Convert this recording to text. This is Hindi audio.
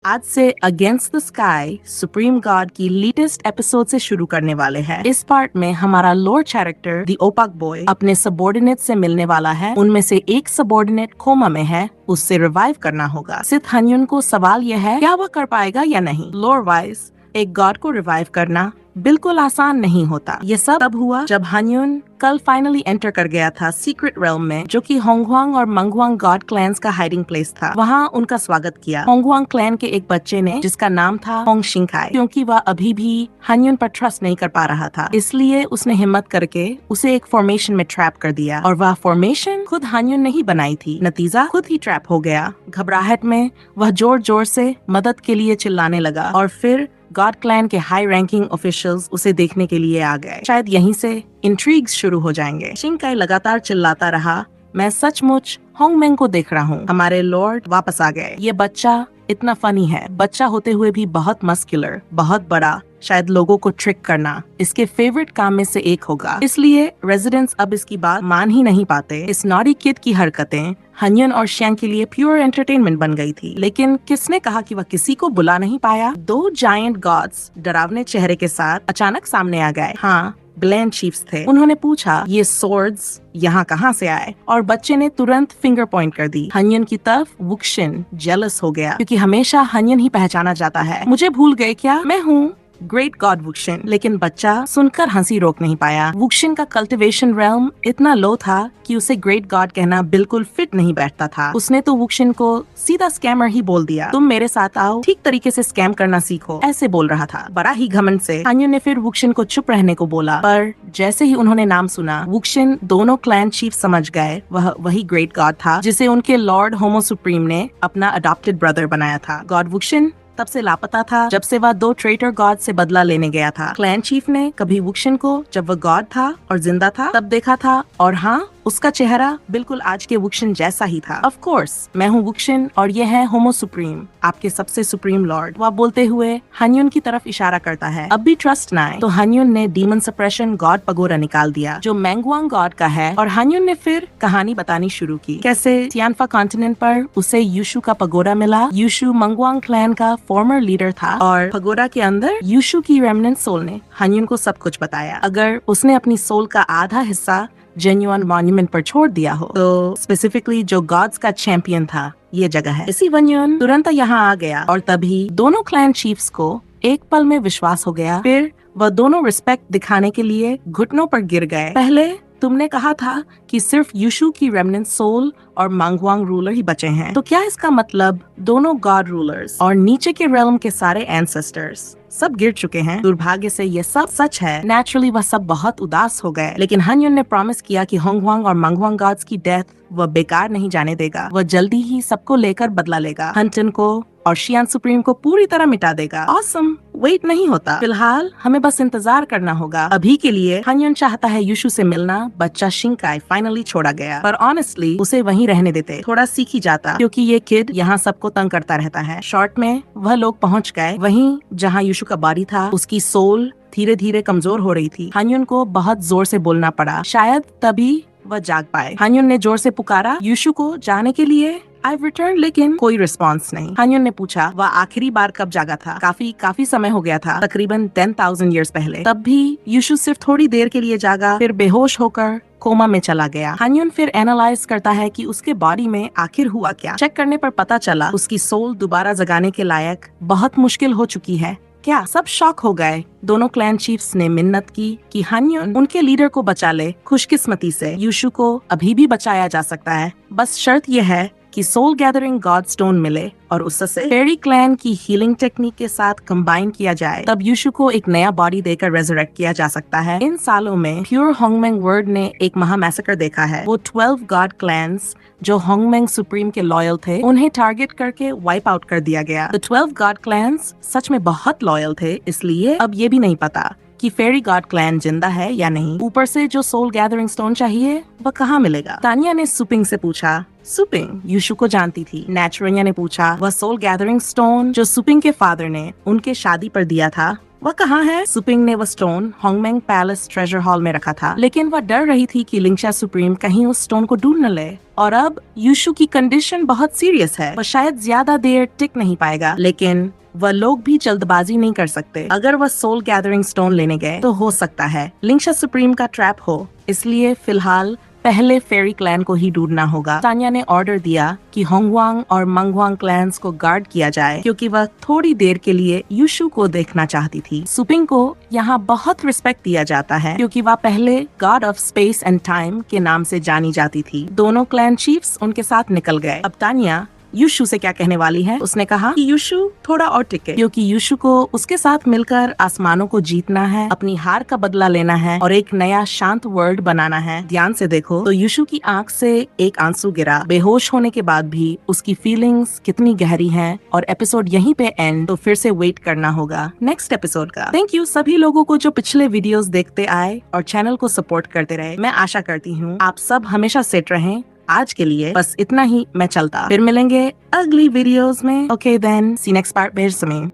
आज से against the sky supreme God की लेटेस्ट एपिसोड से शुरू करने वाले हैं। इस पार्ट में हमारा lower character the opaque boy अपने सबॉर्डिनेट से मिलने वाला है। उनमें से एक सबॉर्डिनेट कोमा में है, उससे रिवाइव करना होगा। सिथ हन्युन को सवाल यह है क्या वह कर पाएगा या नहीं। लोअर वाइज एक गॉड को रिवाइव करना बिल्कुल आसान नहीं होता। ये सब तब हुआ जब हन्युन कल फाइनली एंटर कर गया था सीक्रेट रेल्म में, जो कि होंगहुआंग और मंगहुआंग गॉड क्लैंस का हाइडिंग प्लेस था। वहाँ उनका स्वागत किया होंगहुआंग क्लैन के एक बच्चे ने, जिसका नाम था होंग शिंगकाई। क्योंकि वह अभी भी हन्युन पर ट्रस्ट नहीं कर पा रहा था, इसलिए उसने हिम्मत करके उसे एक फॉर्मेशन में ट्रैप कर दिया, और वह फॉर्मेशन खुद हन्युन ने ही बनाई थी। नतीजा खुद ही ट्रैप हो गया। घबराहट में वह जोर जोर से मदद के लिए चिल्लाने लगा, और फिर गॉड क्लैन के हाई रैंकिंग ऑफिशियल्स उसे देखने के लिए आ गए। शायद यहीं से इंट्रीग्स शुरू हो जाएंगे। शिंगकाई लगातार चिल्लाता रहा, मैं सचमुच होंगमेंग को देख रहा हूँ। हमारे लॉर्ड वापस आ गए। ये बच्चा इतना फनी है, बच्चा होते हुए भी बहुत मस्कुलर, बहुत बड़ा। शायद लोगों को ट्रिक करना इसके फेवरेट काम में से एक होगा, इसलिए रेजिडेंट्स अब इसकी बात मान ही नहीं पाते। इस नॉटी किड की हरकतें हन्युन और शियांग के लिए प्योर एंटरटेनमेंट बन गई थी। लेकिन किसने कहा कि वह किसी को बुला नहीं पाया। दो जायंट गॉड्स डरावने चेहरे के साथ अचानक सामने आ गए। हाँ, ग्लैन चीफ्स थे। उन्होंने पूछा ये स्वॉर्ड्स यहाँ कहाँ से आए, और बच्चे ने तुरंत फिंगर पॉइंट कर दी हन्युन की तरफ। वुक्शिन जेलस हो गया, क्योंकि हमेशा हन्युन ही पहचाना जाता है। मुझे भूल गए क्या, मैं हूँ ग्रेट गॉड वुक्शिन। लेकिन बच्चा सुनकर हंसी रोक नहीं पाया। वुक्शिन का कल्टिवेशन रेल्म इतना लो था कि उसे ग्रेट गॉड कहना बिल्कुल फिट नहीं बैठता था। उसने तो वुक्शिन को सीधा स्कैमर ही बोल दिया। तुम मेरे साथ आओ, ठीक तरीके से स्कैम करना सीखो, ऐसे बोल रहा था बड़ा ही घमंड से। हन्युन ने फिर वुक्शिन को चुप रहने को बोला, पर जैसे ही उन्होंने नाम सुना, वुक्शिन दोनों क्लैन चीफ समझ गए वह वही ग्रेट गॉड था जिसे उनके लॉर्ड होमो सुप्रीम ने अपना अडॉप्टेड ब्रदर बनाया था। गॉड वुक्शिन तब से लापता था जब से वह दो ट्रेटर गॉड से बदला लेने गया था। क्लैन चीफ ने कभी वुक्शिन को जब वह गॉड था और जिंदा था तब देखा था, और हाँ, उसका चेहरा बिल्कुल आज के वुक्शिन जैसा ही था। ऑफ कोर्स मैं हूँ वुक्शिन और ये है होमो सुप्रीम, आपके सबसे सुप्रीम लॉर्ड। वह बोलते हुए हन्युन की तरफ इशारा करता है। अब भी ट्रस्ट ना आए तो हन्युन ने डीमन सप्रेशन गॉड पगोरा निकाल दिया, जो मैंगवांग गॉड का है, और हन्युन ने फिर कहानी बतानी शुरू की। कैसे तियानफा कॉन्टिनेंट पर उसे यूशु का पगोरा मिला। यूशु मंगवांग क्लैन का फॉर्मर लीडर था, और पगोरा के अंदर यूशु की रेमनेंट सोल ने हन्युन को सब कुछ बताया। अगर उसने अपनी सोल का आधा हिस्सा जेन्युइन मॉन्यूमेंट पर छोड़ दिया हो, तो स्पेसिफिकली जो गॉड्स का चैंपियन था ये जगह है। इसी वन्युन तुरंत यहाँ आ गया, और तभी दोनों क्लैन चीफ्स को एक पल में विश्वास हो गया। फिर वह दोनों रिस्पेक्ट दिखाने के लिए घुटनों पर गिर गए। पहले तुमने कहा था कि सिर्फ यूशु की रेमनेंट सोल और मंगवांग रूलर ही बचे हैं, तो क्या इसका मतलब दोनों गॉड रूलर्स और नीचे के रेल्म के सारे एंसेस्टर्स सब गिर चुके हैं? दुर्भाग्य से ये सब सच है। नेचुरली वह सब बहुत उदास हो गए, लेकिन हन्युन ने प्रॉमिस किया कि होंगहुआंग और मंगवांग गॉड्स की डेथ वह बेकार नहीं जाने देगा। वह जल्दी ही सबको लेकर बदला लेगा, हंटन को और शियान सुप्रीम को पूरी तरह मिटा देगा। ऑसम, वेट नहीं होता। फिलहाल हमें बस इंतजार करना होगा। अभी के लिए हन्युन चाहता है यूशु से मिलना। बच्चा शिंगकाई फाइनली छोड़ा गया, पर ऑनेस्टली उसे वहीं रहने देते, थोड़ा सीख ही जाता, क्योंकि ये किड यहाँ सबको तंग करता रहता है। शॉर्ट में वह लोग पहुँच गए वहीं जहाँ यूशु का बॉडी था। उसकी सोल धीरे धीरे कमजोर हो रही थी। हन्युन को बहुत जोर से बोलना पड़ा, शायद तभी वह जाग पाए। हन्युन ने जोर से पुकारा यूशु को जाने के लिए, I've returned, लेकिन कोई रिस्पॉन्स नहीं। हन्युन ने पूछा वह आखिरी बार कब जागा था। काफी समय हो गया था, तकरीबन 10,000 years पहले। तब भी यूशु सिर्फ थोड़ी देर के लिए जागा, फिर बेहोश होकर कोमा में चला गया। हन्युन फिर एनालाइज करता है कि उसके बॉडी में आखिर हुआ क्या। चेक करने पर पता चला उसकी सोल दोबारा जगाने के लायक बहुत मुश्किल हो चुकी है। क्या सब शॉक हो गए। दोनों क्लैन चीफ्स ने मिन्नत की कि हन्युन उनके लीडर को बचा ले। खुशकिस्मती से यूशु को अभी भी बचाया जा सकता है, बस शर्त यह है कि सोल गैदरिंग गॉड स्टोन मिले और उससे फेरी क्लैन की हीलिंग टेक्निक के साथ कंबाइन किया जाए। तब यूशु को एक नया बॉडी देकर रेजरेक्ट किया जा सकता है। इन सालों में प्योर होंगमेंग वर्ल्ड ने एक महामैसेकर देखा है। वो 12 गॉड क्लैंस जो होंगमेंग सुप्रीम के लॉयल थे, उन्हें टारगेट करके वाइप आउट कर दिया गया। द 12 गॉड क्लैंस सच में बहुत लॉयल थे, इसलिए अब ये भी नहीं पता कि फेरी गॉड क्लैन जिंदा है या नहीं। ऊपर से जो सोल गैदरिंग स्टोन चाहिए वह कहाँ मिलेगा? तानिया ने सुपिंग से पूछा। सुपिंग यूशु को जानती थी। नेचुरिया ने पूछा वह सोल गैदरिंग स्टोन जो सुपिंग के फादर ने उनके शादी पर दिया था वह कहाँ है? सुपिंग ने वो stone HongMeng palace treasure hall में रखा था, लेकिन वह डर रही थी कि लिंक्षा सुप्रीम कहीं उस स्टोन को ढूंढ न ले। और अब यूशु की कंडीशन बहुत सीरियस है, वह शायद ज्यादा देर टिक नहीं पाएगा, लेकिन वह लोग भी जल्दबाजी नहीं कर सकते। अगर वह सोल गैदरिंग स्टोन लेने गए तो हो सकता है लिंक्षा सुप्रीम का ट्रैप हो, इसलिए फिलहाल पहले फेरी क्लैन को ही ढूंढना होगा। तान्या ने ऑर्डर दिया कि होंगवांग और मंगवांग क्लैंस को गार्ड किया जाए, क्योंकि वह थोड़ी देर के लिए यूशु को देखना चाहती थी। सुपिंग को यहाँ बहुत रिस्पेक्ट दिया जाता है, क्योंकि वह पहले God of space and time के नाम से जानी जाती थी। दोनों क्लैन चीफ्स उनके साथ निकल गए। अब तान्या यूशु से क्या कहने वाली है? उसने कहा कि यूशु थोड़ा और टिके, क्योंकि यूशु को उसके साथ मिलकर आसमानों को जीतना है, अपनी हार का बदला लेना है और एक नया शांत वर्ल्ड बनाना है। ध्यान से देखो तो यूशु की आंख से एक आंसू गिरा। बेहोश होने के बाद भी उसकी फीलिंग्स कितनी गहरी हैं। और एपिसोड यहीं पे एंड, तो फिर से वेट करना होगा नेक्स्ट एपिसोड का। थैंक यू सभी लोगों को जो पिछले वीडियोस देखते आए और चैनल को सपोर्ट करते रहे। मैं आशा करती हूँ आप सब हमेशा सेट रहें। आज के लिए बस इतना ही, मैं चलता। फिर मिलेंगे अगली वीडियोस में। ओके देन, सी नेक्स्ट पार्ट में।